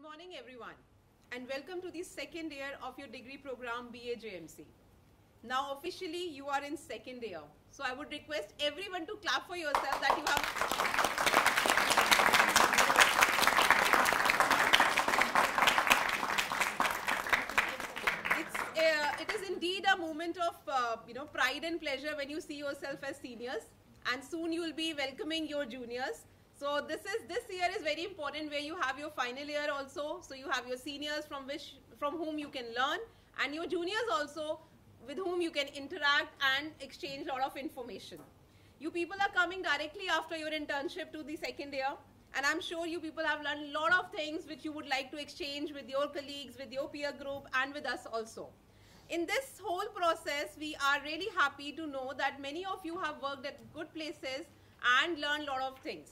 morning everyone and welcome to the second year of your degree program BA JMC. Now officially you are in second year. So I would request everyone to clap for yourself that you have. It is indeed a moment of pride and pleasure when you see yourself as seniors, and soon you will be welcoming your juniors. So this year is very important, where you have your final year also. So you have your seniors from whom you can learn, and your juniors also with whom you can interact and exchange a lot of information. You people are coming directly after your internship to the second year, and I'm sure you people have learned a lot of things which you would like to exchange with your colleagues, with your peer group, and with us also. In this whole process, we are really happy to know that many of you have worked at good places and learned a lot of things.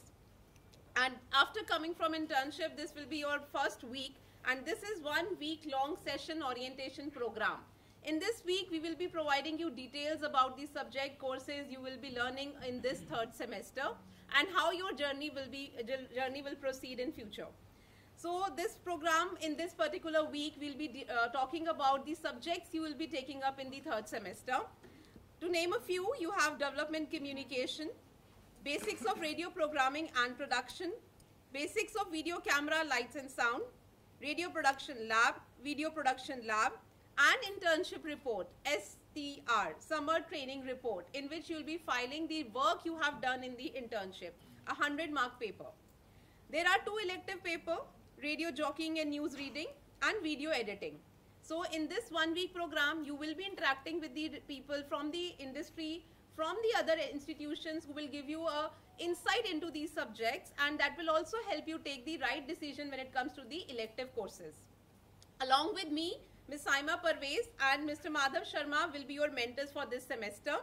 And after coming from internship, this will be your first week, and this is 1 week long session orientation program. In this week, we will be providing you details about the subject courses you will be learning in this third semester and how your journey will proceed in future. So this program, in this particular week, we'll be talking about the subjects you will be taking up in the third semester. To name a few, you have development communication, basics of radio programming and production, basics of video camera, lights and sound, radio production lab, video production lab, and internship report, STR, summer training report, in which you will be filing the work you have done in the internship, a 100-mark paper. There are 2 elective papers, radio jockeying and news reading, and video editing. So in this 1 week program, you will be interacting with the people from the industry, from the other institutions, who will give you a insight into these subjects, and that will also help you take the right decision when it comes to the elective courses. Along with me, Ms. Saima Parvez and Mr. Madhav Sharma will be your mentors for this semester.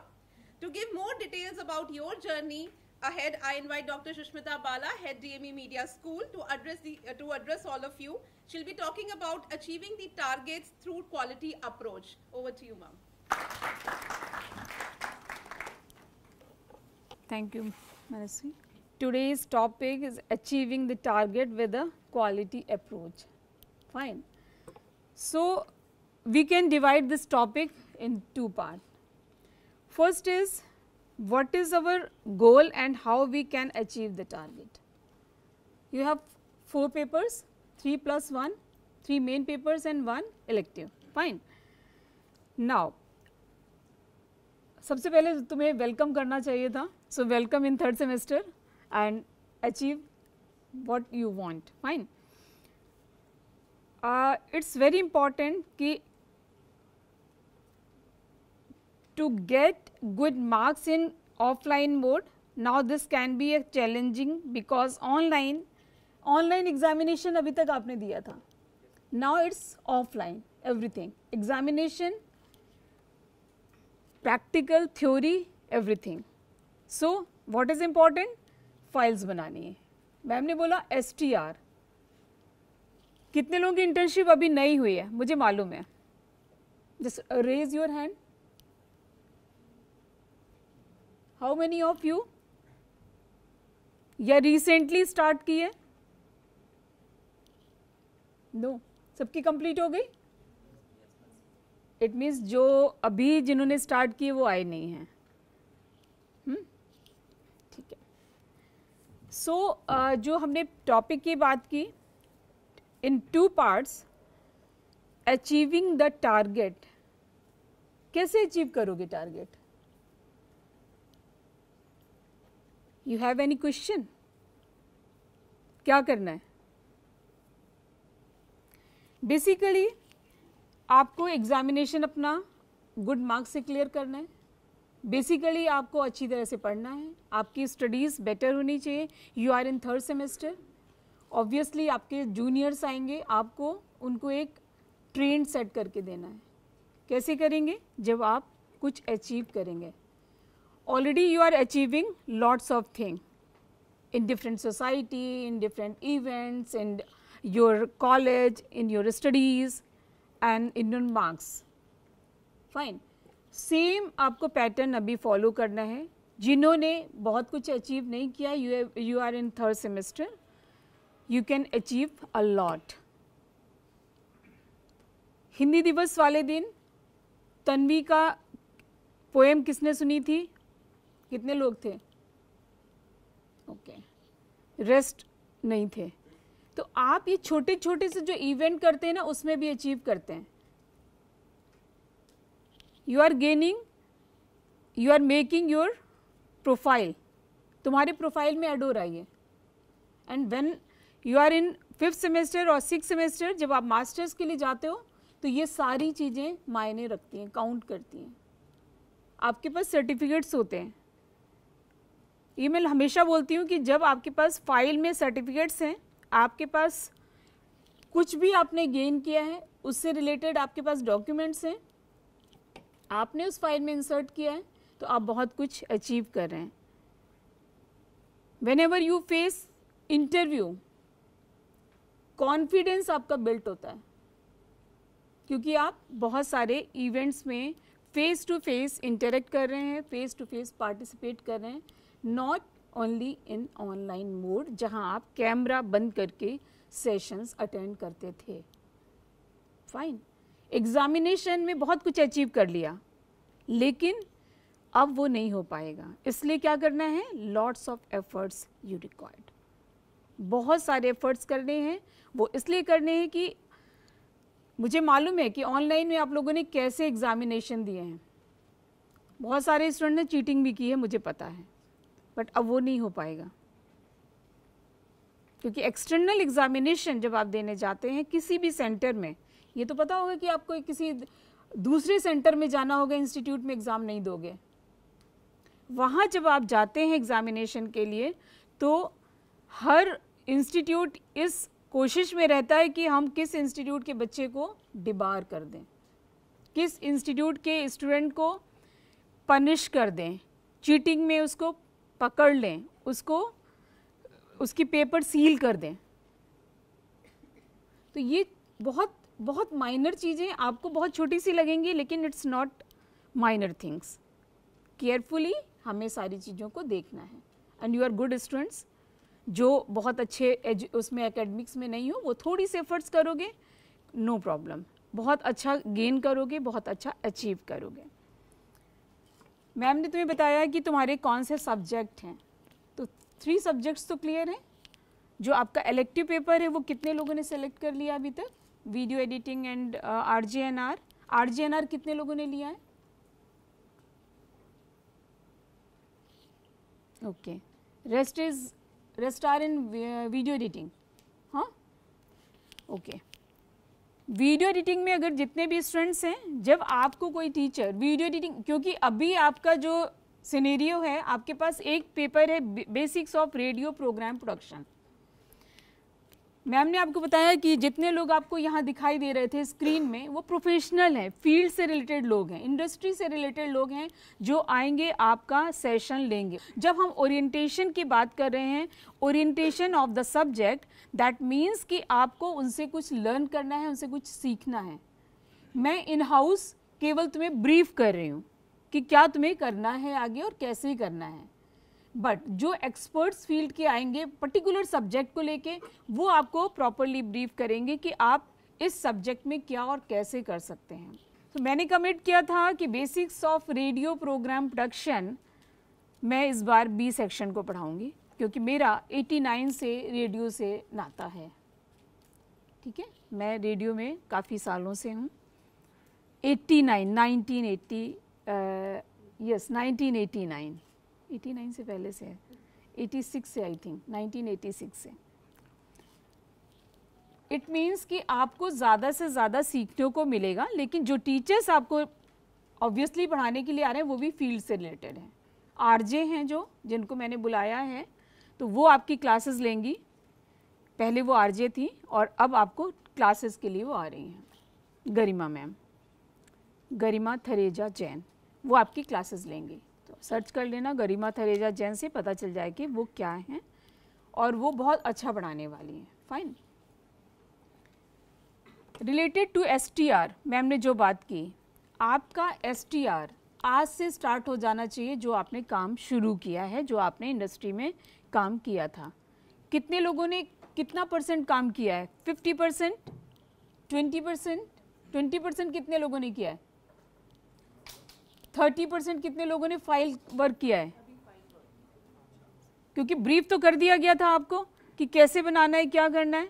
To give more details about your journey ahead, I invite Dr. Shushmita Bala, Head DME Media School, to address all of you. She'll be talking about achieving the targets through quality approach. Over to you, ma'am. Thank you, Manasvi. Today's topic is achieving the target with a quality approach. Fine. So we can divide this topic in 2 parts. First is, what is our goal and how we can achieve the target. You have 4 papers, 3 plus 1, 3 main papers and 1 elective. Fine. Now, सबसे पहले तुम्हें welcome करना चाहिए था. So welcome in third semester and achieve what you want. Fine. It's very important कि to get good marks in offline mode. Now this can be a challenging because online examination अभी तक आपने दिया था. Now it's offline everything. Examination, practical, theory, everything. So what is important? Files बनानी है. Ma'am ने बोला STR. कितने लोगों की इंटर्नशिप अभी नहीं हुई है? मुझे मालूम है. Just raise your hand. How many of you या recently start की है? No. सबकी complete हो गई? It means जो अभी जिन्होंने start की वो आए नहीं हैं. ठीक है. So जो हमने topic की बात की, in 2 parts, achieving the target. कैसे achieve करोगे target? You have any question? क्या करना है? Basically, आपको एग्जामिनेशन अपना गुड मार्क्स से क्लियर करना है. बेसिकली आपको अच्छी तरह से पढ़ना है. आपकी स्टडीज़ बेटर होनी चाहिए. You are in third semester. Obviously आपके जूनियर्स आएंगे, आपको उनको एक ट्रेंड सेट करके देना है. कैसे करेंगे? जब आप कुछ अचीव करेंगे. Already you are achieving lots of thing in different society, in different events, in your college, in your studies and in your marks. Fine. Same आपको पैटर्न अभी फॉलो करना है. जिन्होंने बहुत कुछ अचीव नहीं किया, you are in third semester, you can achieve a lot. Hindi दिवस वाले दिन तन्वी का पोएम किसने सुनी थी? कितने लोग थे? ओके, रेस्ट नहीं थे। तो आप ये छोटे छोटे से जो इवेंट करते हैं ना, उसमें भी अचीव करते हैं। You are gaining, you are making your profile, तुम्हारे प्रोफाइल में ऐड हो रहा है ये। And when you are in 5th semester और 6th सेमेस्टर, जब आप मास्टर्स के लिए जाते हो तो ये सारी चीज़ें मायने रखती हैं, काउंट करती हैं। आपके पास सर्टिफिकेट्स होते हैं। ये मैं हमेशा बोलती हूँ कि जब आपके पास फाइल में सर्टिफिकेट्स हैं, आपके पास कुछ भी आपने गेन किया है उससे रिलेटेड आपके पास डॉक्यूमेंट्स हैं, आपने उस फाइल में इंसर्ट किया है, तो आप बहुत कुछ अचीव कर रहे हैं। Whenever you face interview, confidence आपका बिल्ट होता है, क्योंकि आप बहुत सारे इवेंट्स में फेस टू फेस इंटरेक्ट कर रहे हैं, फेस टू फेस पार्टिसिपेट कर रहे हैं, not only in online mode जहां आप कैमरा बंद करके सेशंस अटेंड करते थे। फाइन, एग्जामिनेशन में बहुत कुछ अचीव कर लिया, लेकिन अब वो नहीं हो पाएगा। इसलिए क्या करना है? Lots of efforts you required, बहुत सारे एफर्ट्स करने हैं। वो इसलिए करने हैं कि मुझे मालूम है कि ऑनलाइन में आप लोगों ने कैसे एग्जामिनेशन दिए हैं, बहुत सारे स्टूडेंट ने चीटिंग भी की है, मुझे पता है, बट अब वो नहीं हो पाएगा। क्योंकि एक्सटर्नल एग्जामिनेशन जब आप देने जाते हैं किसी भी सेंटर में, ये तो पता होगा कि आपको किसी दूसरे सेंटर में जाना होगा, इंस्टीट्यूट में एग्ज़ाम नहीं दोगे। वहाँ जब आप जाते हैं एग्जामिनेशन के लिए, तो हर इंस्टीट्यूट इस कोशिश में रहता है कि हम किस इंस्टीट्यूट के बच्चे को डिबार कर दें, किस इंस्टीट्यूट के स्टूडेंट को पनिश कर दें, चीटिंग में उसको पकड़ लें, उसको उसकी पेपर सील कर दें। तो ये बहुत बहुत माइनर चीज़ें आपको बहुत छोटी सी लगेंगी, लेकिन it's not minor things. Carefully हमें सारी चीज़ों को देखना है। And you are good students, जो बहुत अच्छे उसमें एकेडमिक्स में नहीं हो, वो थोड़ी सी एफर्ट्स करोगे, नो प्रॉब्लम, बहुत अच्छा गेन करोगे, बहुत अच्छा अचीव करोगे। मैम ने तुम्हें बताया कि तुम्हारे कौन से सब्जेक्ट हैं, तो 3 सब्जेक्ट्स तो क्लियर हैं। जो आपका इलेक्टिव पेपर है वो कितने लोगों ने सेलेक्ट कर लिया अभी तक? Video editing and RJNR। RJNR कितने लोगों ने लिया है? Okay, rest are in video editing. हाँ, ओके। वीडियो एडिटिंग में अगर जितने भी स्टूडेंट्स हैं, जब आपको कोई टीचर वीडियो एडिटिंग, क्योंकि अभी आपका जो सिनेरियो है, आपके पास एक पेपर है basics of radio program production. Ma'am ने आपको बताया कि जितने लोग आपको यहाँ दिखाई दे रहे थे स्क्रीन में, वो प्रोफेशनल हैं, फील्ड से रिलेटेड लोग हैं, इंडस्ट्री से रिलेटेड लोग हैं, जो आएंगे आपका सेशन लेंगे। जब हम ओरिएंटेशन की बात कर रहे हैं, orientation of the subject, that means कि आपको उनसे कुछ लर्न करना है, उनसे कुछ सीखना है। मैं इन हाउस केवल तुम्हें ब्रीफ कर रही हूँ कि क्या तुम्हें करना है आगे और कैसे करना है, बट जो एक्सपर्ट्स फील्ड के आएंगे पर्टिकुलर सब्जेक्ट को लेके, वो आपको प्रॉपरली ब्रीफ करेंगे कि आप इस सब्जेक्ट में क्या और कैसे कर सकते हैं। तो मैंने कमिट किया था कि basics of radio program production मैं इस बार B सेक्शन को पढ़ाऊंगी, क्योंकि मेरा 89 से रेडियो से नाता है। ठीक है, मैं रेडियो में काफ़ी सालों से हूँ। 1989 से पहले से है, 86 से, आई थिंक 1986 से। इट मीन्स कि आपको ज़्यादा से ज़्यादा सीखने को मिलेगा, लेकिन जो टीचर्स आपको ऑब्वियसली पढ़ाने के लिए आ रहे हैं वो भी फील्ड से रिलेटेड हैं। RJ हैं जो, जिनको मैंने बुलाया है, तो वो आपकी क्लासेस लेंगी। पहले वो RJ थी और अब आपको क्लासेस के लिए वो आ रही हैं। गरिमा मैम, गरिमा थरेजा जैन, वो आपकी क्लासेस लेंगी। तो सर्च कर लेना गरिमा थरेजा जैन से, पता चल जाए कि वो क्या हैं, और वो बहुत अच्छा पढ़ाने वाली हैं। Fine. Related to STR, ma'am ने जो बात की, आपका STR आज से स्टार्ट हो जाना चाहिए। जो आपने काम शुरू किया है, जो आपने इंडस्ट्री में काम किया था, कितने लोगों ने कितना % काम किया है? 50%, 20%, 20% कितने लोगों ने किया है? 30% कितने लोगों ने फाइल वर्क किया है? क्योंकि ब्रीफ तो कर दिया गया था आपको कि कैसे बनाना है, क्या करना है.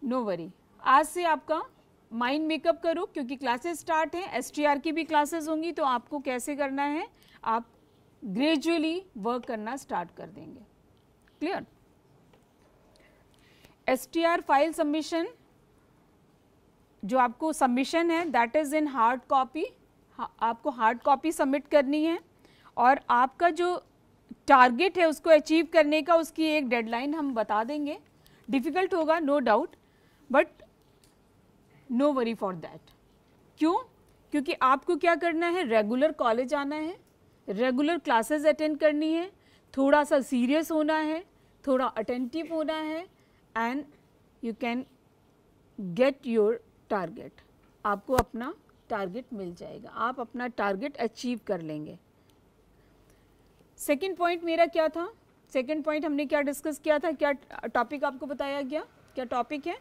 नो वरी, आज से आपका माइंड मेकअप करो, क्योंकि क्लासेस स्टार्ट हैं, STR की भी क्लासेस होंगी, तो आपको कैसे करना है, आप ग्रेजुअली वर्क करना स्टार्ट कर देंगे. क्लियर? STR फाइल सबमिशन, जो आपको सबमिशन है that is in hard copy. आपको हार्ड कॉपी सबमिट करनी है और आपका जो टारगेट है उसको अचीव करने का, उसकी एक डेडलाइन हम बता देंगे. डिफ़िकल्ट होगा no doubt, but no worry for that. क्यों? क्योंकि आपको क्या करना है, रेगुलर कॉलेज आना है, रेगुलर क्लासेस अटेंड करनी है, थोड़ा सा सीरियस होना है, थोड़ा अटेंटिव होना है, and you can get your target. आपको अपना टारगेट मिल जाएगा, आप अपना टारगेट अचीव कर लेंगे. सेकंड पॉइंट मेरा क्या था? सेकंड पॉइंट हमने क्या डिस्कस किया था, क्या टॉपिक आपको बताया गया, क्या टॉपिक है?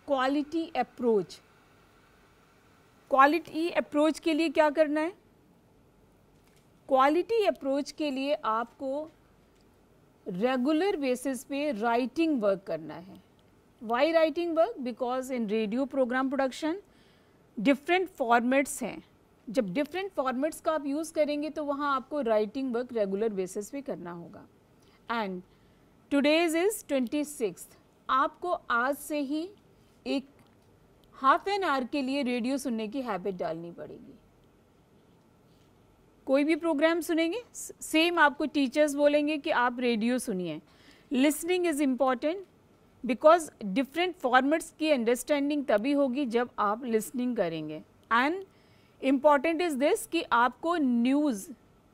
Quality approach. क्वालिटी अप्रोच के लिए क्या करना है? क्वालिटी अप्रोच के लिए आपको रेगुलर बेसिस पे राइटिंग वर्क करना है. Why writing work? Because in radio program production different formats हैं. जब डिफरेंट फॉर्मेट्स का आप यूज़ करेंगे तो वहाँ आपको राइटिंग वर्क रेगुलर बेसिस पे करना होगा. And today's is 26. आपको आज से ही एक हाफ एन आवर के लिए रेडियो सुनने की हैबिट डालनी पड़ेगी. कोई भी प्रोग्राम सुनेंगे, सेम आपको टीचर्स बोलेंगे कि आप रेडियो सुनिए. Listening is important, because different formats की अंडरस्टैंडिंग तभी होगी जब आप लिसनिंग करेंगे. एंड इम्पॉर्टेंट इज़ दिस कि आपको news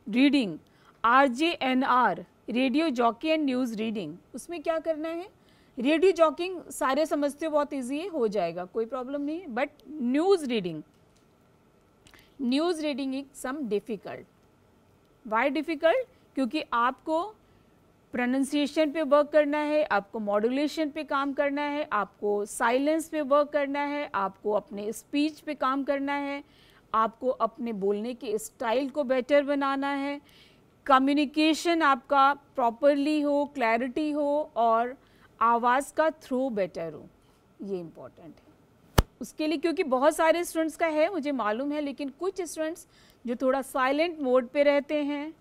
reading, RJNR, radio jockey and news reading, उसमें क्या करना है? रेडियो जॉकिंग सारे समझते हो, बहुत ईजी है, हो जाएगा, कोई प्रॉब्लम नहीं है. But news reading is some difficult. Why difficult? क्योंकि आपको प्रोनाउंसिएशन पे वर्क करना है, आपको मॉड्यूलेशन पे काम करना है, आपको साइलेंस पे वर्क करना है, आपको अपने स्पीच पे काम करना है, आपको अपने बोलने के स्टाइल को बेटर बनाना है, कम्युनिकेशन आपका प्रॉपरली हो, क्लैरिटी हो और आवाज़ का थ्रो बेटर हो. ये इम्पॉर्टेंट है उसके लिए, क्योंकि बहुत सारे स्टूडेंट्स का है मुझे मालूम है, लेकिन कुछ स्टूडेंट्स जो थोड़ा साइलेंट मोड पे रहते हैं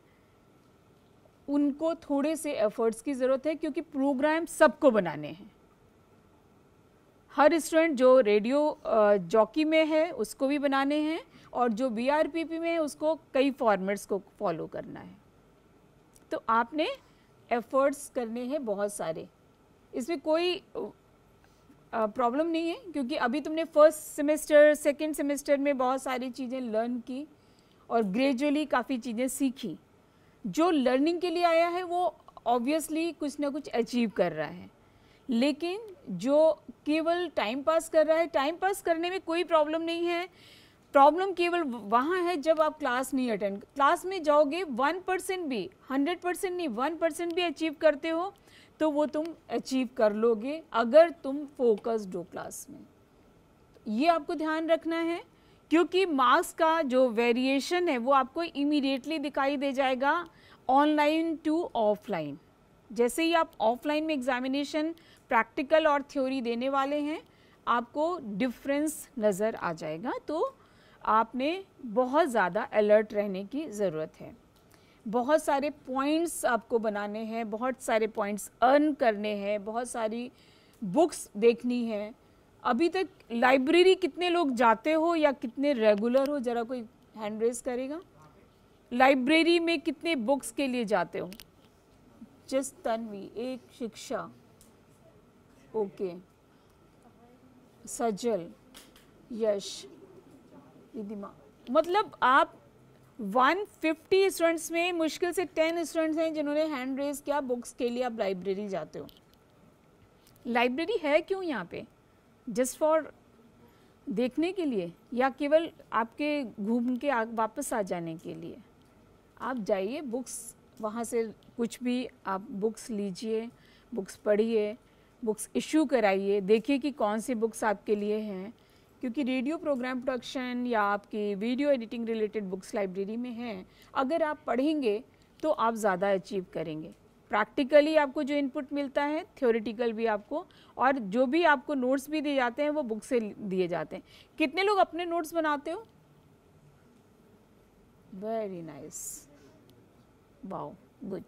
उनको थोड़े से एफर्ट्स की ज़रूरत है, क्योंकि प्रोग्राम सबको बनाने हैं. हर स्टूडेंट जो रेडियो जॉकी में है उसको भी बनाने हैं, और जो BRPP में है उसको कई फॉर्मेट्स को फॉलो करना है. तो आपने एफर्ट्स करने हैं बहुत सारे, इसमें कोई प्रॉब्लम नहीं है, क्योंकि अभी तुमने फर्स्ट सेमेस्टर सेकंड सेमेस्टर में बहुत सारी चीज़ें लर्न की और ग्रेजुअली काफ़ी चीज़ें सीखी. जो लर्निंग के लिए आया है वो ऑब्वियसली कुछ ना कुछ अचीव कर रहा है, लेकिन जो केवल टाइम पास कर रहा है, टाइम पास करने में कोई प्रॉब्लम नहीं है. प्रॉब्लम केवल वहाँ है जब आप क्लास नहीं अटेंड, क्लास में जाओगे 1% भी, 100% नहीं 1% भी अचीव करते हो तो वो तुम अचीव कर लोगे अगर तुम फोकस्ड हो क्लास में. ये आपको ध्यान रखना है, क्योंकि मार्क्स का जो वेरिएशन है वो आपको इमीडिएटली दिखाई दे जाएगा ऑनलाइन टू ऑफलाइन. जैसे ही आप ऑफलाइन में एग्जामिनेशन प्रैक्टिकल और थ्योरी देने वाले हैं आपको डिफरेंस नज़र आ जाएगा. तो आपने बहुत ज़्यादा अलर्ट रहने की ज़रूरत है. बहुत सारे पॉइंट्स आपको बनाने हैं, बहुत सारे पॉइंट्स अर्न करने हैं, बहुत सारी बुक्स देखनी है. अभी तक लाइब्रेरी कितने लोग जाते हो या कितने रेगुलर हो? ज़रा कोई हैंड रेज करेगा. लाइब्रेरी में कितने बुक्स के लिए जाते हो? जस्ट तन्वी, एक शिक्षा, ओके, सजल, यश, रिधिमा. मतलब आप 150 स्टूडेंट्स में मुश्किल से 10 स्टूडेंट्स हैं जिन्होंने हैंड रेज किया बुक्स के लिए आप लाइब्रेरी जाते हो. लाइब्रेरी है क्यों यहाँ पे? जस्ट फॉर देखने के लिए या केवल आपके घूम के वापस आ जाने के लिए? आप जाइए, बुक्स वहाँ से कुछ भी आप बुक्स लीजिए, बुक्स पढ़िए, बुक्स इशू कराइए, देखिए कि कौन सी बुक्स आपके लिए हैं, क्योंकि रेडियो प्रोग्राम प्रोडक्शन या आपकी video editing related books library में हैं। अगर आप पढ़ेंगे तो आप ज़्यादा अचीव करेंगे। प्रैक्टिकली आपको जो इनपुट मिलता है, थ्योरेटिकल भी आपको, और जो भी आपको नोट्स भी दिए जाते हैं वो बुक से दिए जाते हैं। कितने लोग अपने नोट्स बनाते हो? Very nice, wow, good.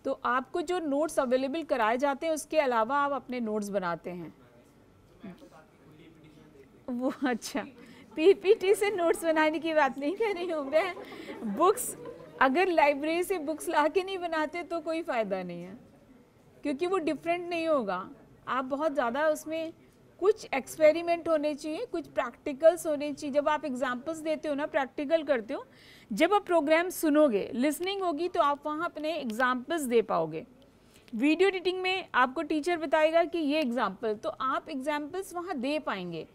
तो आपको जो नोट्स अवेलेबल कराए जाते हैं उसके अलावा आप अपने नोट्स बनाते हैं वो? अच्छा, पीपीटी से नोट्स बनाने की बात नहीं कर रही हूँ मैं। बुक्स, अगर लाइब्रेरी से बुक्स ला के नहीं बनाते तो कोई फ़ायदा नहीं है, क्योंकि वो डिफरेंट नहीं होगा। आप बहुत ज़्यादा उसमें कुछ एक्सपेरिमेंट होने चाहिए, कुछ प्रैक्टिकल्स होने चाहिए। जब आप एग्जाम्पल्स देते हो ना, प्रैक्टिकल करते हो, जब आप प्रोग्राम सुनोगे, लिसनिंग होगी, तो आप वहाँ अपने एग्जाम्पल्स दे पाओगे। वीडियो एडिटिंग में आपको टीचर बताएगा कि ये एग्जाम्पल, तो आप एग्जाम्पल्स वहाँ दे पाएंगे।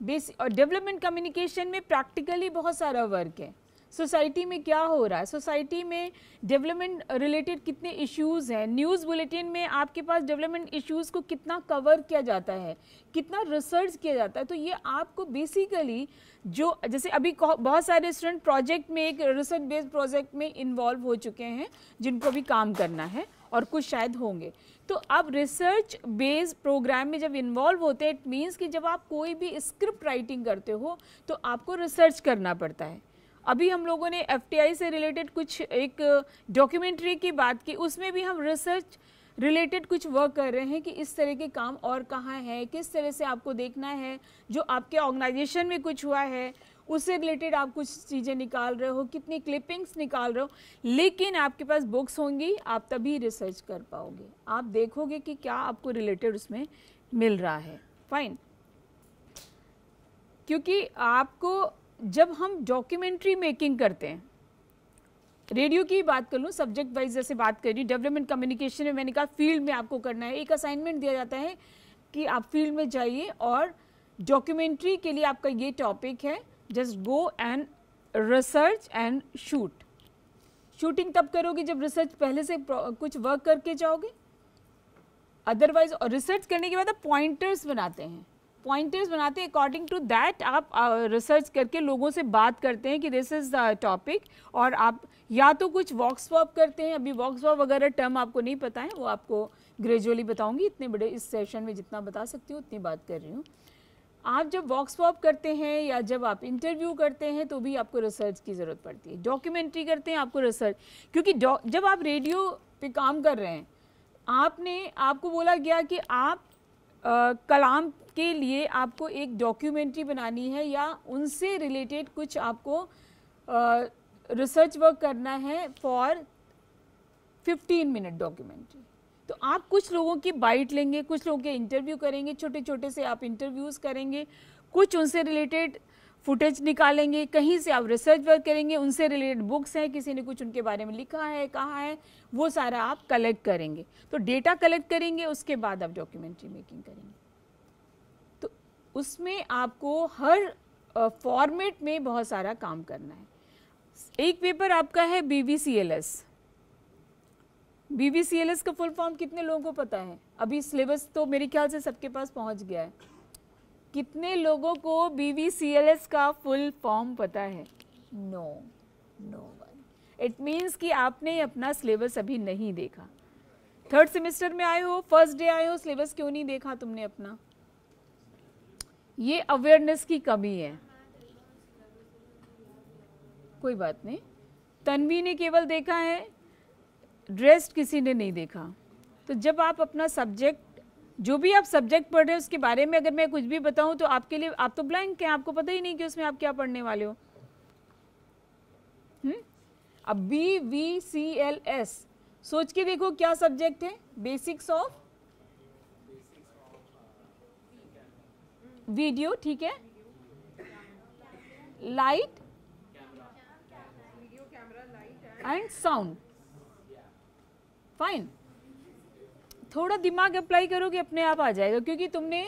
बेसिक और डेवलपमेंट कम्युनिकेशन में प्रैक्टिकली बहुत सारा वर्क है। सोसाइटी में क्या हो रहा है, सोसाइटी में डेवलपमेंट रिलेटेड कितने इश्यूज़ हैं, न्यूज़ बुलेटिन में आपके पास डेवलपमेंट इश्यूज़ को कितना कवर किया जाता है, कितना रिसर्च किया जाता है। तो ये आपको बेसिकली जो, जैसे अभी बहुत सारे स्टूडेंट प्रोजेक्ट में, एक रिसर्च बेस्ड प्रोजेक्ट में इन्वॉल्व हो चुके हैं, जिनको भी काम करना है, और कुछ शायद होंगे। तो अब रिसर्च बेस्ड प्रोग्राम में जब इन्वॉल्व होते हैं, इट मीन्स कि जब आप कोई भी स्क्रिप्ट राइटिंग करते हो तो आपको रिसर्च करना पड़ता है। अभी हम लोगों ने एफटीआई से रिलेटेड कुछ एक डॉक्यूमेंट्री की बात की, उसमें भी हम रिसर्च रिलेटेड कुछ वर्क कर रहे हैं कि इस तरह के काम और कहाँ है, किस तरह से आपको देखना है, जो आपके ऑर्गेनाइजेशन में कुछ हुआ है उससे रिलेटेड आप कुछ चीज़ें निकाल रहे हो, कितनी क्लिपिंग्स निकाल रहे हो। लेकिन आपके पास बुक्स होंगी, आप तभी रिसर्च कर पाओगे, आप देखोगे कि क्या आपको रिलेटेड उसमें मिल रहा है। फाइन, क्योंकि आपको जब हम डॉक्यूमेंट्री मेकिंग करते हैं, रेडियो की बात कर लूँ, सब्जेक्ट वाइज जैसे बात कर रही, डेवलपमेंट कम्युनिकेशन में मैंने कहा फील्ड में आपको करना है। एक असाइनमेंट दिया जाता है कि आप फील्ड में जाइए और डॉक्यूमेंट्री के लिए आपका ये टॉपिक है, just go and research and shoot. Shooting तब करोगे जब रिसर्च पहले से कुछ वर्क करके जाओगे, अदरवाइज। और रिसर्च करने के बाद आप पॉइंटर्स बनाते हैं, अकॉर्डिंग टू दैट आप रिसर्च करके लोगों से बात करते हैं कि दिस इज़ द टॉपिक। और आप या तो कुछ वॉक्स पॉप करते हैं, अभी वॉक्स पॉप वगैरह टर्म आपको नहीं पता है, वो आपको ग्रेजुअली बताऊंगी, इतने बड़े इस सेशन में जितना बता सकती हूँ उतनी बात कर रही हूँ। आप जब वॉक्स पॉप करते हैं या जब आप इंटरव्यू करते हैं तो भी आपको रिसर्च की ज़रूरत पड़ती है। डॉक्यूमेंट्री करते हैं, आपको रिसर्च, क्योंकि जब आप रेडियो पे काम कर रहे हैं, आपको बोला गया कि आप कलाम के लिए आपको एक डॉक्यूमेंट्री बनानी है या उनसे रिलेटेड कुछ आपको रिसर्च वर्क करना है फॉर 15 मिनट डॉक्यूमेंट्री। तो आप कुछ लोगों की बाइट लेंगे, कुछ लोगों के इंटरव्यू करेंगे, छोटे छोटे से आप इंटरव्यूज़ करेंगे, कुछ उनसे रिलेटेड फुटेज निकालेंगे, कहीं से आप रिसर्च वर्क करेंगे, उनसे रिलेटेड बुक्स हैं, किसी ने कुछ उनके बारे में लिखा है, कहा है, वो सारा आप कलेक्ट करेंगे। तो डेटा कलेक्ट करेंगे, उसके बाद आप डॉक्यूमेंट्री मेकिंग करेंगे। तो उसमें आपको हर फॉर्मेट में बहुत सारा काम करना है। एक पेपर आपका है BVCLS। BVCLS का फुल फॉर्म कितने लोगों को पता है? अभी सिलेबस तो मेरे ख्याल से सबके पास पहुंच गया है। कितने लोगों को BVCLS का फुल फॉर्म पता है? No one. इट मीन्स कि आपने अपना सिलेबस अभी नहीं देखा। थर्ड सेमेस्टर में आए हो, फर्स्ट डे आए हो, सिलेबस क्यों नहीं देखा तुमने अपना? ये अवेयरनेस की कमी है। कोई बात नहीं, तन्वी ने केवल देखा है, रेस्ट किसी ने नहीं देखा। तो जब आप अपना सब्जेक्ट, जो भी आप सब्जेक्ट पढ़ रहे हो उसके बारे में अगर मैं कुछ भी बताऊं तो आपके लिए, आप तो ब्लैंक हैं, आपको पता ही नहीं कि उसमें आप क्या पढ़ने वाले हो। अब BVCLS सोच के देखो क्या सब्जेक्ट है? बेसिक्स ऑफ वीडियो, ठीक है, लाइट एंड साउंड। फाइन, थोड़ा दिमाग अप्लाई करोगे अपने आप आ जाएगा, क्योंकि तुमने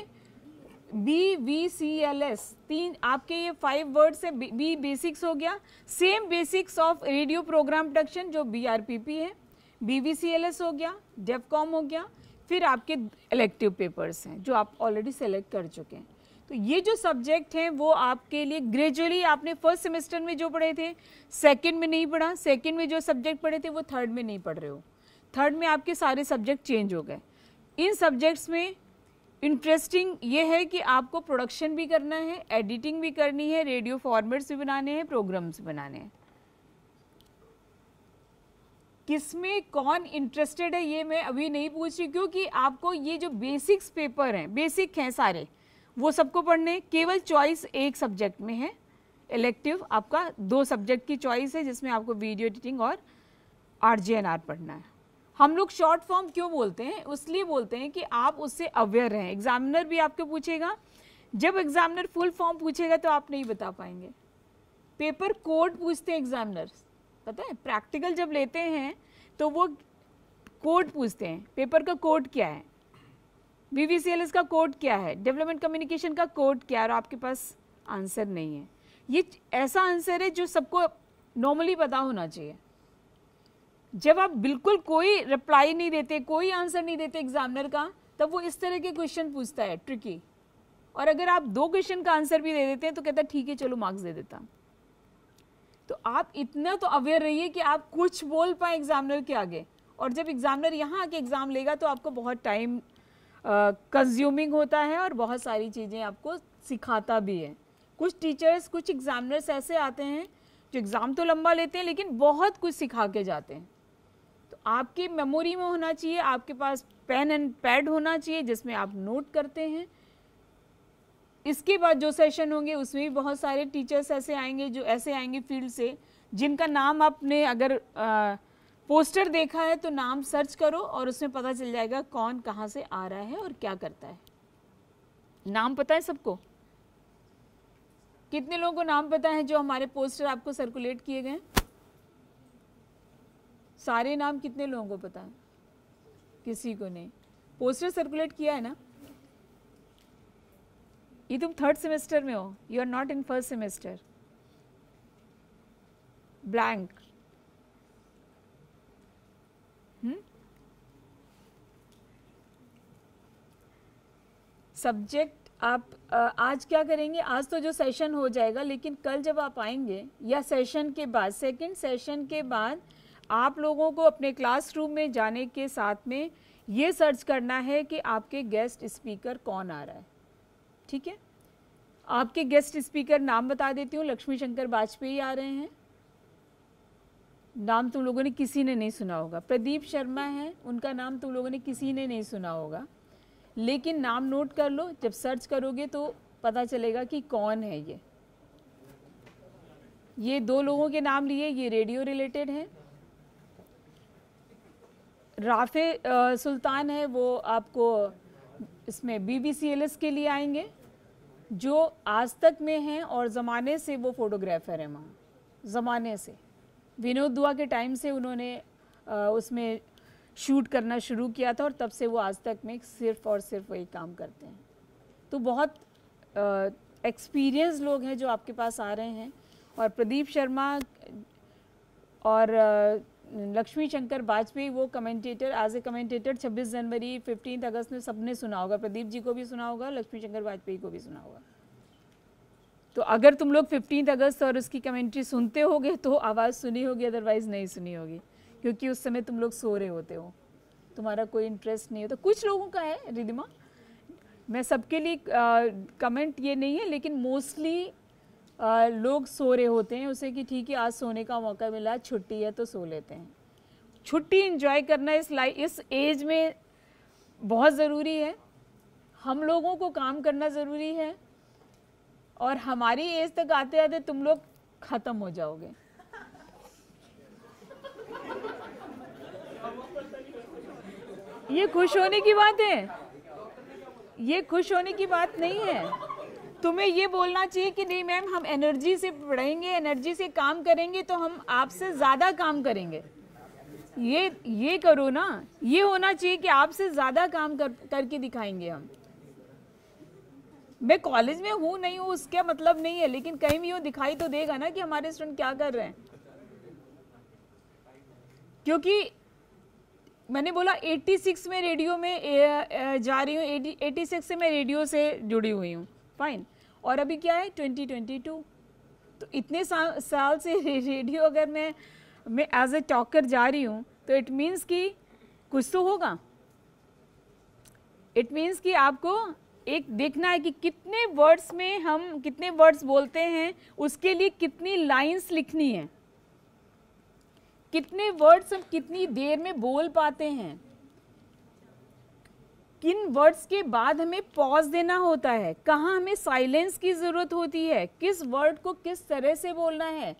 BVCLS 3 आपके ये 5 वर्ड्स है। B बेसिक्स हो गया, same basics of radio program production जो BRPP है, BVCLS हो गया, डेफकॉम हो गया, फिर आपके इलेक्टिव पेपर्स हैं जो आप ऑलरेडी सेलेक्ट कर चुके हैं। तो ये जो सब्जेक्ट हैं वो आपके लिए ग्रेजुअली आपने फर्स्ट सेमेस्टर में जो पढ़े थे सेकंड में नहीं पढ़ा, सेकंड में जो सब्जेक्ट पढ़े थे वो थर्ड में नहीं पढ़ रहे हो, थर्ड में आपके सारे सब्जेक्ट चेंज हो गए। इन सब्जेक्ट्स में इंटरेस्टिंग ये है कि आपको प्रोडक्शन भी करना है, एडिटिंग भी करनी है, रेडियो फॉर्मेट्स भी बनाने हैं, प्रोग्राम्स भी बनाने हैं। किसमें कौन इंटरेस्टेड है ये मैं अभी नहीं पूछ रही, क्योंकि आपको ये जो बेसिक्स पेपर हैं, बेसिक हैं सारे, वो सबको पढ़ने। केवल चॉइस एक सब्जेक्ट में है, इलेक्टिव आपका 2 सब्जेक्ट की चॉइस है जिसमें आपको वीडियो एडिटिंग और RJNR पढ़ना है। हम लोग शॉर्ट फॉर्म क्यों बोलते हैं, इसलिए बोलते हैं कि आप उससे अवेयर रहें। एग्जामिनर भी आपको पूछेगा, जब एग्जामिनर फुल फॉर्म पूछेगा तो आप नहीं बता पाएंगे। पेपर कोड पूछते हैं एग्जामिनर्स, पता है, प्रैक्टिकल जब लेते हैं तो वो कोड पूछते हैं, पेपर का कोड क्या है, VVCLS का कोड क्या है, डेवलपमेंट कम्युनिकेशन का कोड क्या है, और आपके पास आंसर नहीं है। ये ऐसा आंसर है जो सबको नॉर्मली पता होना चाहिए। जब आप बिल्कुल कोई रिप्लाई नहीं देते, कोई आंसर नहीं देते एग्जामिनर का, तब वो इस तरह के क्वेश्चन पूछता है ट्रिकी, और अगर आप 2 क्वेश्चन का आंसर भी दे देते हैं तो कहता है ठीक है चलो मार्क्स दे देता। तो आप इतना तो अवेयर रहिए कि आप कुछ बोल पाए एग्जामिनर के आगे, और जब एग्जामिनर यहाँ आके एग्ज़ाम लेगा तो आपको बहुत टाइम कंज्यूमिंग होता है और बहुत सारी चीज़ें आपको सिखाता भी है। कुछ टीचर्स, कुछ एग्जामिनर्स ऐसे आते हैं जो एग्ज़ाम तो लंबा लेते हैं लेकिन बहुत कुछ सिखा के जाते हैं। तो आपकी मेमोरी में होना चाहिए, आपके पास पेन एंड पैड होना चाहिए जिसमें आप नोट करते हैं। इसके बाद जो सेशन होंगे उसमें भी बहुत सारे टीचर्स ऐसे आएंगे फील्ड से, जिनका नाम आपने अगर पोस्टर देखा है तो नाम सर्च करो और उसमें पता चल जाएगा कौन कहाँ से आ रहा है और क्या करता है। नाम पता है सबको? कितने लोगों को नाम पता है जो हमारे पोस्टर आपको सर्कुलेट किए गए? सारे नाम कितने लोगों को पता है? किसी को नहीं। पोस्टर सर्कुलेट किया है ना? ये तुम 3rd सेमेस्टर में हो, you are not in 1st semester. Blank. Subject आप आज क्या करेंगे? आज तो जो सेशन हो जाएगा, लेकिन कल जब आप आएंगे या सेशन के बाद, सेकंड सेशन के बाद, आप लोगों को अपने क्लासरूम में जाने के साथ में ये सर्च करना है कि आपके गेस्ट स्पीकर कौन आ रहा है। ठीक है, आपके गेस्ट स्पीकर नाम बता देती हूँ। लक्ष्मी शंकर वाजपेयी आ रहे हैं, नाम तुम लोगों ने किसी ने नहीं सुना होगा। प्रदीप शर्मा है, उनका नाम तुम लोगों ने किसी ने नहीं सुना होगा, लेकिन नाम नोट कर लो। जब सर्च करोगे तो पता चलेगा कि कौन है ये 2 लोगों के नाम लिए, ये रेडियो रिलेटेड है। राफे सुल्तान है, वो आपको इसमें BBCLS के लिए आएंगे, जो आज तक में हैं और ज़माने से वो फोटोग्राफर हैं। वहाँ ज़माने से, विनोद दुआ के टाइम से उन्होंने उसमें शूट करना शुरू किया था और तब से वो आज तक में सिर्फ और सिर्फ वही काम करते हैं। तो बहुत एक्सपीरियंस लोग हैं जो आपके पास आ रहे हैं। और प्रदीप शर्मा और लक्ष्मी शंकर वाजपेयी, वो कमेंटेटर, एज ए कमेंटेटर 26 जनवरी 15 अगस्त में सबने सुना होगा। प्रदीप जी को भी सुना होगा, लक्ष्मी शंकर वाजपेयी को भी सुना होगा। तो अगर तुम लोग 15 अगस्त और उसकी कमेंट्री सुनते होगे तो आवाज़ सुनी होगी, अदरवाइज़ नहीं सुनी होगी, क्योंकि उस समय तुम लोग सो रहे होते हो, तुम्हारा कोई इंटरेस्ट नहीं होता। कुछ लोगों का है रिदिमा, मैं सबके लिए कमेंट ये नहीं है, लेकिन मोस्टली लोग सो रहे होते हैं उसे कि ठीक है आज सोने का मौका मिला, छुट्टी है तो सो लेते हैं। छुट्टी एंजॉय करना इस एज में बहुत ज़रूरी है। हम लोगों को काम करना ज़रूरी है, और हमारी एज तक आते आते तुम लोग ख़त्म हो जाओगे। ये खुश होने की बात है, ये खुश होने की बात नहीं है। तुम्हें ये बोलना चाहिए कि नहीं मैम, हम एनर्जी से पढ़ेंगे, एनर्जी से काम करेंगे तो हम आपसे ज़्यादा काम करेंगे। ये करो ना, ये होना चाहिए कि आपसे ज़्यादा काम करके दिखाएंगे हम। मैं कॉलेज में हूँ नहीं हूँ उसका मतलब नहीं है, लेकिन कहीं भी वो दिखाई तो देगा ना कि हमारे स्टूडेंट क्या कर रहे हैं। क्योंकि मैंने बोला 86 में रेडियो में जा रही हूँ, 86 से मैं रेडियो से जुड़ी हुई हूँ, फाइन। और अभी क्या है 2022, तो इतने साल से रेडियो अगर मैं एज ए टॉकर जा रही हूँ तो इट मीन्स कि कुछ तो होगा। इट मीन्स कि आपको एक देखना है कि कितने वर्ड्स में हम कितने वर्ड्स बोलते हैं, उसके लिए कितनी लाइंस लिखनी है, कितने वर्ड्स हम कितनी देर में बोल पाते हैं, किन वर्ड्स के बाद हमें पॉज देना होता है, कहाँ हमें साइलेंस की ज़रूरत होती है, किस वर्ड को किस तरह से बोलना है,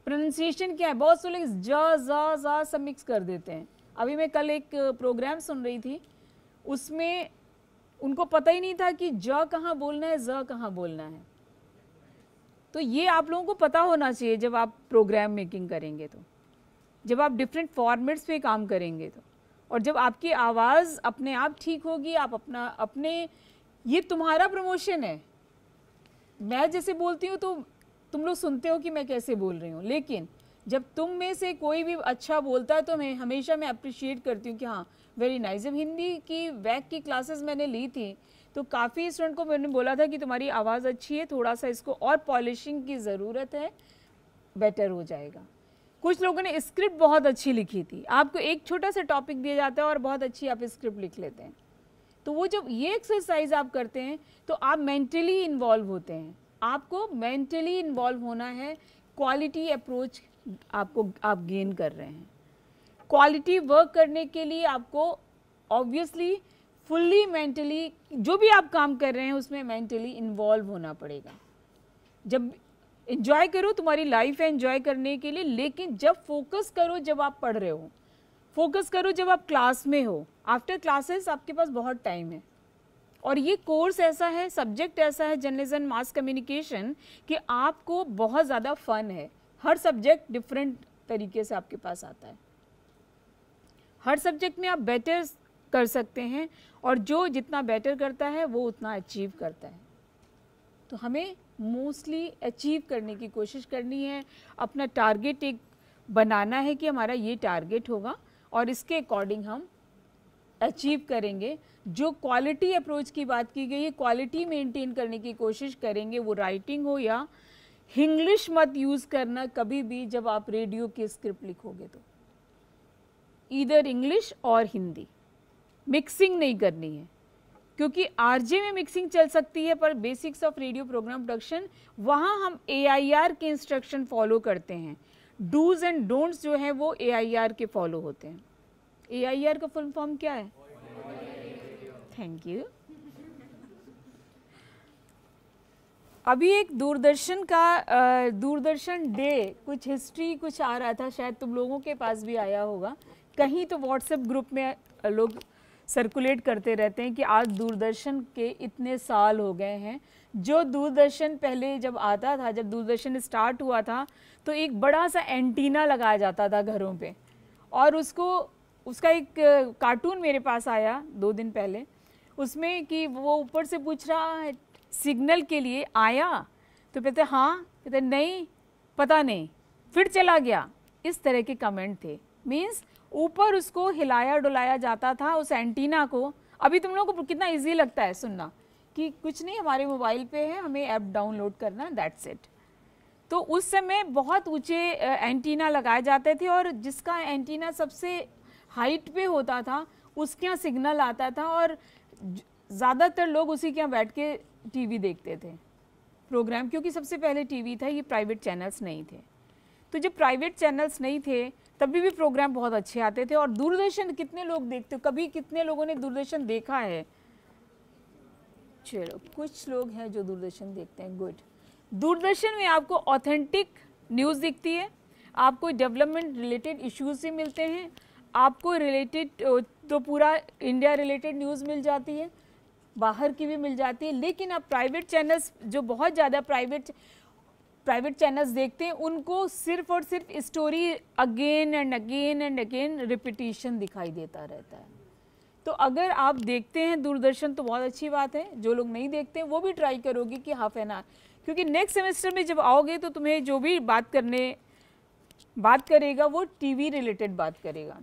प्रोनाउंसिएशन क्या है। बहुत से लोग जा सब मिक्स कर देते हैं। अभी मैं कल एक प्रोग्राम सुन रही थी, उसमें उनको पता ही नहीं था कि ज कहाँ बोलना है, ज कहाँ बोलना है। तो ये आप लोगों को पता होना चाहिए जब आप प्रोग्राम मेकिंग करेंगे, तो जब आप डिफरेंट फॉर्मेट्स पे काम करेंगे तो, और जब आपकी आवाज़ अपने आप ठीक होगी, आप अपने ये तुम्हारा प्रमोशन है। मैं जैसे बोलती हूँ तो तुम लोग सुनते हो कि मैं कैसे बोल रही हूँ, लेकिन जब तुम में से कोई भी अच्छा बोलता है तो मैं हमेशा अप्रिशिएट करती हूँ कि हाँ वेरी नाइस। जब हिंदी की वैक की क्लासेस मैंने ली थी तो काफ़ी स्टूडेंट को मैंने बोला था कि तुम्हारी आवाज़ अच्छी है, थोड़ा सा इसको और पॉलिशिंग की ज़रूरत है, बेटर हो जाएगा। कुछ लोगों ने स्क्रिप्ट बहुत अच्छी लिखी थी, आपको एक छोटा सा टॉपिक दिया जाता है और बहुत अच्छी आप स्क्रिप्ट लिख लेते हैं। तो वो जब ये एक्सरसाइज आप करते हैं तो आप मेंटली इन्वॉल्व होते हैं। आपको मेंटली इन्वॉल्व होना है, क्वालिटी अप्रोच आप गेन कर रहे हैं। क्वालिटी वर्क करने के लिए आपको ऑब्वियसली फुल्ली मेंटली जो भी आप काम कर रहे हैं उसमें मेंटली इन्वॉल्व होना पड़ेगा। जब एंजॉय करो, तुम्हारी लाइफ है एंजॉय करने के लिए, लेकिन जब फोकस करो जब आप पढ़ रहे हो, फोकस करो जब आप क्लास में हो। आफ्टर क्लासेस आपके पास बहुत टाइम है, और ये कोर्स ऐसा है, सब्जेक्ट ऐसा है जर्नलिज्म मास कम्युनिकेशन कि आपको बहुत ज़्यादा फन है। हर सब्जेक्ट डिफरेंट तरीके से आपके पास आता है, हर सब्जेक्ट में आप बेटर कर सकते हैं, और जो जितना बेटर करता है वो उतना अचीव करता है। तो हमें मोस्टली अचीव करने की कोशिश करनी है, अपना टारगेट एक बनाना है कि हमारा ये टारगेट होगा और इसके अकॉर्डिंग हम अचीव करेंगे। जो क्वालिटी अप्रोच की बात की गई है, क्वालिटी मेंटेन करने की कोशिश करेंगे, वो राइटिंग हो या इंग्लिश मत यूज़ करना कभी भी जब आप रेडियो की स्क्रिप्ट लिखोगे, तो ईदर इंग्लिश और हिंदी, मिक्सिंग नहीं करनी है, क्योंकि आरजे में मिक्सिंग चल सकती है पर basics of radio program production वहाँ हम AIR के इंस्ट्रक्शन फॉलो करते हैं। डूज एंड डोंट्स जो है वो AIR के फॉलो होते हैं। AIR का फुल फॉर्म क्या है? Thank you. अभी एक दूरदर्शन का दूरदर्शन डे कुछ हिस्ट्री कुछ आ रहा था, शायद तुम लोगों के पास भी आया होगा, कहीं तो व्हाट्सएप ग्रुप में लोग सर्कुलेट करते रहते हैं कि आज दूरदर्शन के इतने साल हो गए हैं। जो दूरदर्शन पहले जब आता था, जब दूरदर्शन स्टार्ट हुआ था, तो एक बड़ा सा एंटीना लगाया जाता था घरों पे, और उसका एक कार्टून मेरे पास आया 2 दिन पहले, उसमें कि वो ऊपर से पूछ रहा है सिग्नल के लिए आया, तो कहते हाँ, कहते नहीं, पता नहीं, फिर चला गया। इस तरह के कमेंट थे। मीन्स ऊपर उसको हिलाया डुलाया जाता था उस एंटीना को। अभी तुम लोगों को कितना इजी लगता है सुनना कि कुछ नहीं, हमारे मोबाइल पे है, हमें ऐप डाउनलोड करना, दैट्स इट। तो उस समय बहुत ऊंचे एंटीना लगाए जाते थे, और जिसका एंटीना सबसे हाइट पे होता था उसके यहाँ सिग्नल आता था, और ज़्यादातर लोग उसी के यहाँ बैठ के टीवी देखते थे प्रोग्राम, क्योंकि सबसे पहले टीवी था, ये प्राइवेट चैनल्स नहीं थे। तो जब प्राइवेट चैनल्स नहीं थे तभी भी प्रोग्राम बहुत अच्छे आते थे। और दूरदर्शन कितने लोग देखते हो, कभी कितने लोगों ने दूरदर्शन देखा है? चलो कुछ लोग हैं जो दूरदर्शन देखते हैं, गुड। दूरदर्शन में आपको ऑथेंटिक न्यूज़ दिखती है, आपको डेवलपमेंट रिलेटेड इश्यूज से मिलते हैं, आपको रिलेटेड तो पूरा इंडिया रिलेटेड न्यूज़ मिल जाती है, बाहर की भी मिल जाती है। लेकिन आप प्राइवेट चैनल्स जो बहुत ज़्यादा प्राइवेट चैनल्स देखते हैं, उनको सिर्फ और सिर्फ story again and again and again repetition दिखाई देता रहता है। तो अगर आप देखते हैं दूरदर्शन तो बहुत अच्छी बात है, जो लोग नहीं देखते हैं वो भी ट्राई करोगे कि हाफ एन आवर, क्योंकि नेक्स्ट सेमेस्टर में जब आओगे तो तुम्हें जो भी बात करेगा वो टीवी रिलेटेड बात करेगा।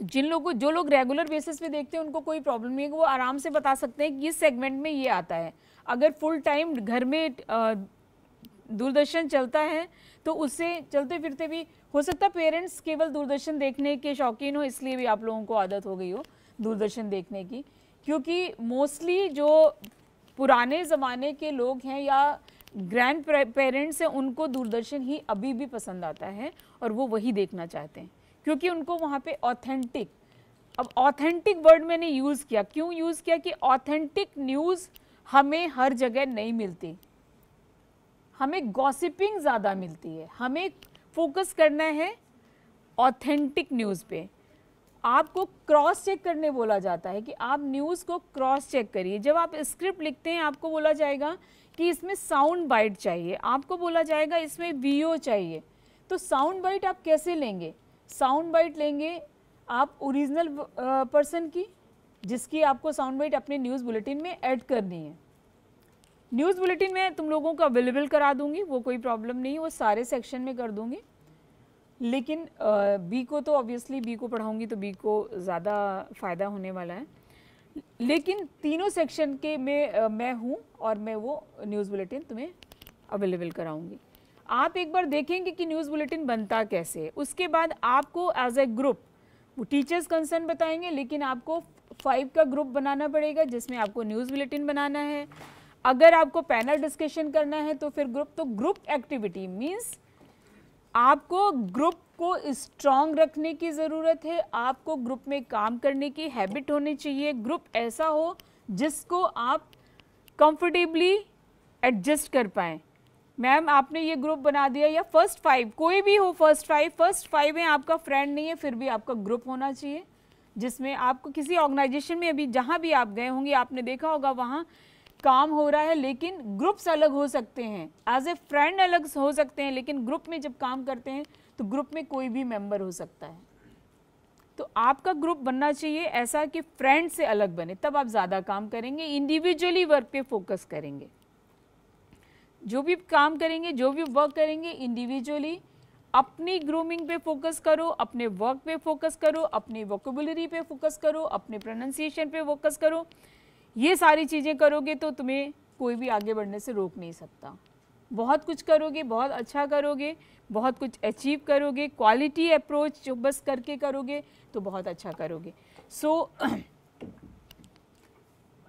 जिन लोगों जो लोग रेगुलर बेसिस पे देखते हैं उनको कोई प्रॉब्लम नहीं है, वो आराम से बता सकते हैं कि इस सेगमेंट में ये आता है। अगर फुल टाइम घर में दूरदर्शन चलता है तो उससे चलते फिरते भी हो सकता है पेरेंट्स केवल दूरदर्शन देखने के शौकीन हो, इसलिए भी आप लोगों को आदत हो गई हो दूरदर्शन देखने की, क्योंकि मोस्टली जो पुराने ज़माने के लोग हैं या ग्रैंड पेरेंट्स हैं उनको दूरदर्शन ही अभी भी पसंद आता है और वो वही देखना चाहते हैं, क्योंकि उनको वहाँ पे ऑथेंटिक, अब ऑथेंटिक वर्ड मैंने यूज़ किया, क्यों यूज़ किया कि ऑथेंटिक न्यूज़ हमें हर जगह नहीं मिलती, हमें गॉसिपिंग ज़्यादा मिलती है, हमें फोकस करना है ऑथेंटिक न्यूज़ पे। आपको क्रॉस चेक करने बोला जाता है कि आप न्यूज़ को क्रॉस चेक करिए। जब आप स्क्रिप्ट लिखते हैं आपको बोला जाएगा कि इसमें साउंड बाइट चाहिए, आपको बोला जाएगा इसमें वीओ चाहिए, तो साउंड बाइट आप कैसे लेंगे? साउंड बाइट लेंगे आप ओरिजिनल पर्सन की, जिसकी आपको साउंड बाइट अपने न्यूज़ बुलेटिन में ऐड करनी है। न्यूज़ बुलेटिन में तुम लोगों को अवेलेबल करा दूंगी, वो कोई प्रॉब्लम नहीं है, वो सारे सेक्शन में कर दूंगी, लेकिन बी को तो ऑब्वियसली बी को पढ़ाऊंगी तो बी को ज़्यादा फ़ायदा होने वाला है, लेकिन तीनों सेक्शन के में मैं हूँ और मैं वो न्यूज़ बुलेटिन तुम्हें अवेलेबल कराऊंगी। आप एक बार देखेंगे कि न्यूज़ बुलेटिन बनता कैसे है, उसके बाद आपको एज ए ग्रुप, वो टीचर्स कंसर्न बताएंगे, लेकिन आपको 5 का ग्रुप बनाना पड़ेगा जिसमें आपको न्यूज़ बुलेटिन बनाना है। अगर आपको पैनल डिस्कशन करना है तो फिर ग्रुप एक्टिविटी मीन्स आपको ग्रुप को स्ट्रॉन्ग रखने की ज़रूरत है, आपको ग्रुप में काम करने की हैबिट होनी चाहिए। ग्रुप ऐसा हो जिसको आप कंफर्टेबली एडजस्ट कर पाएँ। मैम आपने ये ग्रुप बना दिया, या फर्स्ट 5 कोई भी हो, फर्स्ट 5 में आपका फ्रेंड नहीं है फिर भी आपका ग्रुप होना चाहिए, जिसमें आपको किसी ऑर्गेनाइजेशन में अभी जहाँ भी आप गए होंगे आपने देखा होगा वहाँ काम हो रहा है, लेकिन ग्रुप्स अलग हो सकते हैं, एज ए फ्रेंड अलग हो सकते हैं, लेकिन ग्रुप में जब काम करते हैं तो ग्रुप में कोई भी मेंबर हो सकता है। तो आपका ग्रुप बनना चाहिए ऐसा कि फ्रेंड से अलग बने, तब आप ज़्यादा काम करेंगे। इंडिविजुअली वर्क पे फोकस करेंगे, जो भी काम करेंगे, जो भी वर्क करेंगे इंडिविजुअली अपनी ग्रूमिंग पे फोकस करो, अपने वर्क पे फोकस करो, अपनी वोकेबुलरी पे फोकस करो, अपने प्रोनाउंसिएशन पे फोकस करो। ये सारी चीज़ें करोगे तो तुम्हें कोई भी आगे बढ़ने से रोक नहीं सकता। बहुत कुछ करोगे, बहुत अच्छा करोगे, बहुत कुछ अचीव करोगे, क्वालिटी अप्रोच जो बस करके करोगे तो बहुत अच्छा करोगे। So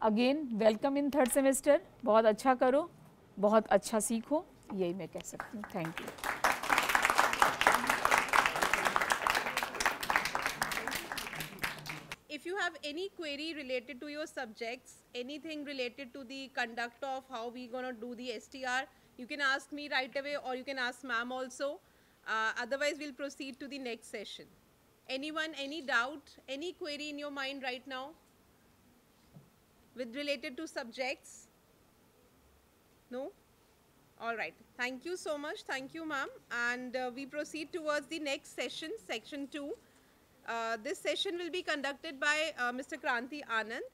again welcome in 3rd semester, बहुत अच्छा करो, बहुत अच्छा सीखो, यही मैं कह सकती हूँ। Thank you. If you have any query related to your subjects, anything related to the conduct of how we gonna do the STR, you can ask me right away or you can ask ma'am also. Otherwise, we'll proceed to the next session. Anyone, any doubt, any query in your mind right now with related to subjects? No? All right. Thank you so much. Thank you, ma'am. And we proceed towards the next session, section 2. This session will be conducted by Mr. Kranti Anand.